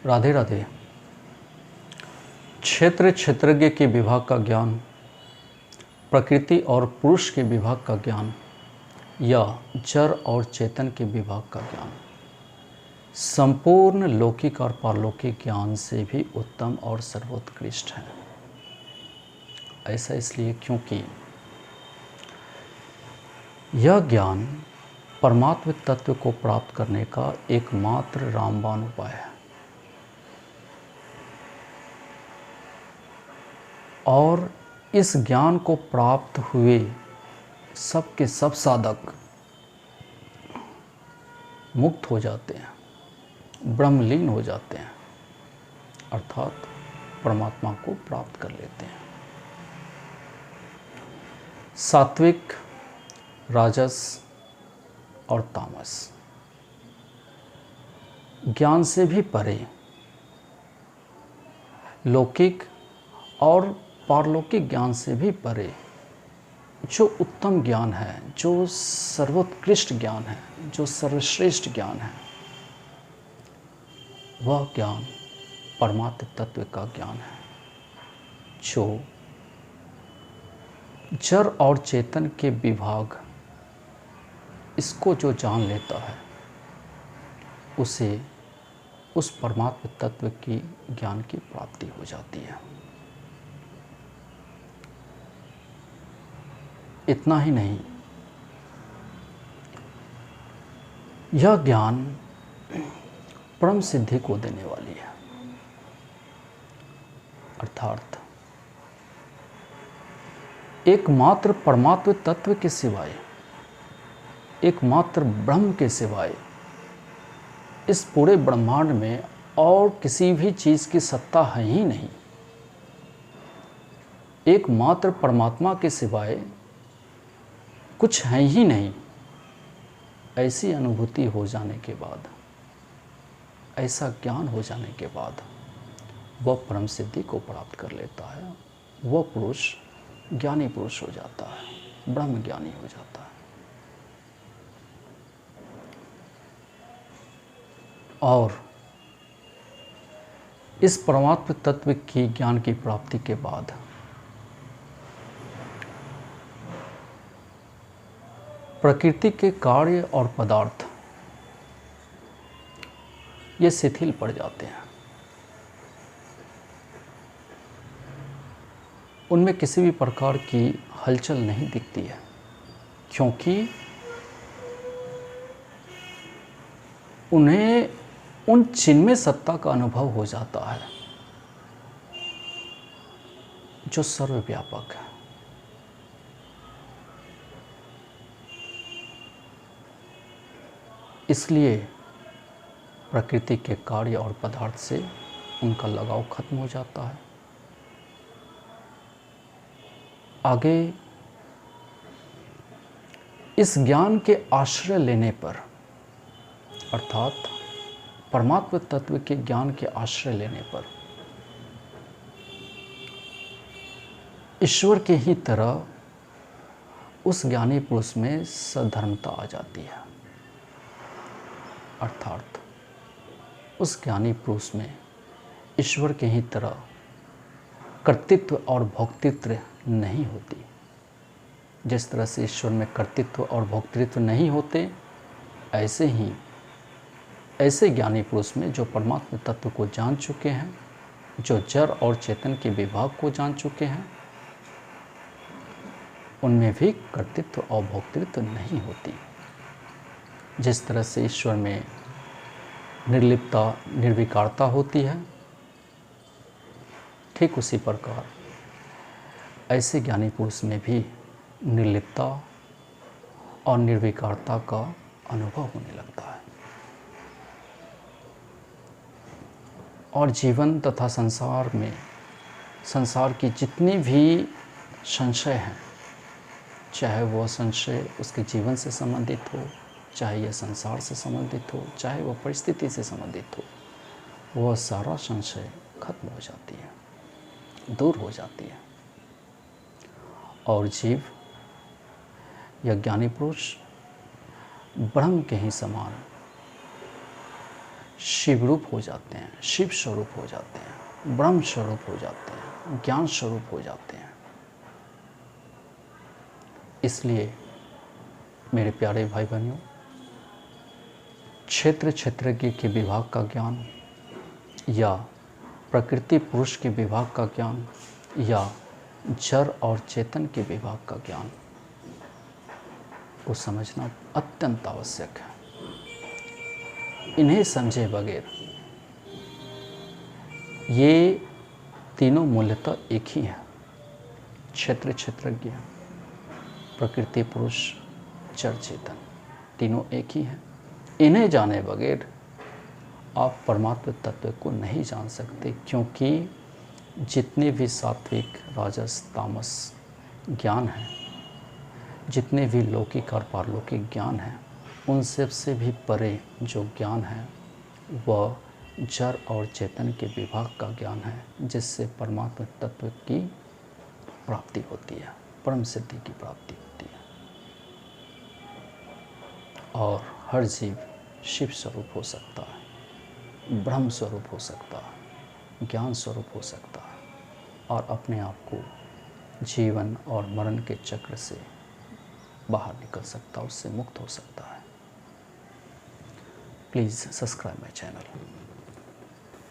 राधे राधे। क्षेत्र क्षेत्रज्ञ के विभाग का ज्ञान, प्रकृति और पुरुष के विभाग का ज्ञान या जड़ और चेतन के विभाग का ज्ञान संपूर्ण लौकिक और पारलौकिक ज्ञान से भी उत्तम और सर्वोत्कृष्ट है। ऐसा इसलिए क्योंकि यह ज्ञान परमात्म तत्व को प्राप्त करने का एकमात्र रामबाण उपाय है और इस ज्ञान को प्राप्त हुए सब के सब साधक मुक्त हो जाते हैं, ब्रह्मलीन हो जाते हैं, अर्थात परमात्मा को प्राप्त कर लेते हैं। सात्विक, राजस और तामस ज्ञान से भी परे लौकिक और पारलौकिक ज्ञान से भी परे जो उत्तम ज्ञान है, जो सर्वोत्कृष्ट ज्ञान है, जो सर्वश्रेष्ठ ज्ञान है, वह ज्ञान परमात्म तत्व का ज्ञान है, जो जड़ और चेतन के विभाग इसको जो जान लेता है उसे उस परमात्म तत्व की ज्ञान की प्राप्ति हो जाती है। इतना ही नहीं, यह ज्ञान परम सिद्धि को देने वाली है, अर्थात एकमात्र परमात्म तत्व के सिवाय, एकमात्र ब्रह्म के सिवाय इस पूरे ब्रह्मांड में और किसी भी चीज़ की सत्ता है ही नहीं। एकमात्र परमात्मा के सिवाय कुछ है ही नहीं। ऐसी अनुभूति हो जाने के बाद, ऐसा ज्ञान हो जाने के बाद वह परम सिद्धि को प्राप्त कर लेता है। वह पुरुष ज्ञानी पुरुष हो जाता है, ब्रह्म ज्ञानी हो जाता है। और इस परमात्म तत्व की ज्ञान की प्राप्ति के बाद प्रकृति के कार्य और पदार्थ ये शिथिल पड़ जाते हैं। उनमें किसी भी प्रकार की हलचल नहीं दिखती है, क्योंकि उन्हें उन चिन्मय सत्ता का अनुभव हो जाता है जो सर्वव्यापक है। इसलिए प्रकृति के कार्य और पदार्थ से उनका लगाव खत्म हो जाता है। आगे इस ज्ञान के आश्रय लेने पर, अर्थात परमात्म तत्व के ज्ञान के आश्रय लेने पर ईश्वर के ही तरह उस ज्ञानी पुरुष में सधर्मता आ जाती है, अर्थात उस ज्ञानी पुरुष में ईश्वर के ही तरह कर्तृत्व और भोक्तृत्व नहीं होती। जिस तरह से ईश्वर में कर्तृत्व और भोक्तृत्व नहीं होते, ऐसे ही ऐसे ज्ञानी पुरुष में जो परमात्म तत्व को जान चुके हैं, जो जड़ और चेतन के विभाग को जान चुके हैं, उनमें भी कर्तृत्व और भोक्तृत्व नहीं होती। जिस तरह से ईश्वर में निर्लिप्तता, निर्विकारता होती है, ठीक उसी प्रकार ऐसे ज्ञानी पुरुष में भी निर्लिप्तता और निर्विकारता का अनुभव होने लगता है। और जीवन तथा संसार में, संसार की जितनी भी संशय हैं, चाहे वह संशय उसके जीवन से संबंधित हो, चाहे यह संसार से संबंधित हो, चाहे वह परिस्थिति से संबंधित हो, वह सारा संशय खत्म हो जाती है, दूर हो जाती है। और जीव या ज्ञानी पुरुष ब्रह्म के ही समान शिवरूप हो जाते हैं, शिव स्वरूप हो जाते हैं, ब्रह्म स्वरूप हो जाते हैं, ज्ञान स्वरूप हो जाते हैं। इसलिए मेरे प्यारे भाई बहनों, क्षेत्र क्षेत्रज्ञ के विभाग का ज्ञान या प्रकृति पुरुष के विभाग का ज्ञान या जड़ और चेतन के विभाग का ज्ञान को समझना अत्यंत आवश्यक है। इन्हें समझे बगैर ये तीनों मूलतः एक ही हैं, क्षेत्र क्षेत्रज्ञ, प्रकृति पुरुष, जड़ चेतन, तीनों एक ही हैं। इन्हें जाने बगैर आप परमात्म तत्व को नहीं जान सकते, क्योंकि जितने भी सात्विक, राजस, तामस ज्ञान हैं, जितने भी लौकिक और पारलौकिक ज्ञान हैं, उन सब से भी परे जो ज्ञान है वह जड़ और चेतन के विभाग का ज्ञान है, जिससे परमात्म तत्व की प्राप्ति होती है, परम सिद्धि की प्राप्ति होती है। और हर जीव शिव स्वरूप हो सकता है, ब्रह्म स्वरूप हो सकता है, ज्ञान स्वरूप हो सकता है, और अपने आप को जीवन और मरण के चक्र से बाहर निकल सकता है, उससे मुक्त हो सकता है। Please subscribe my channel.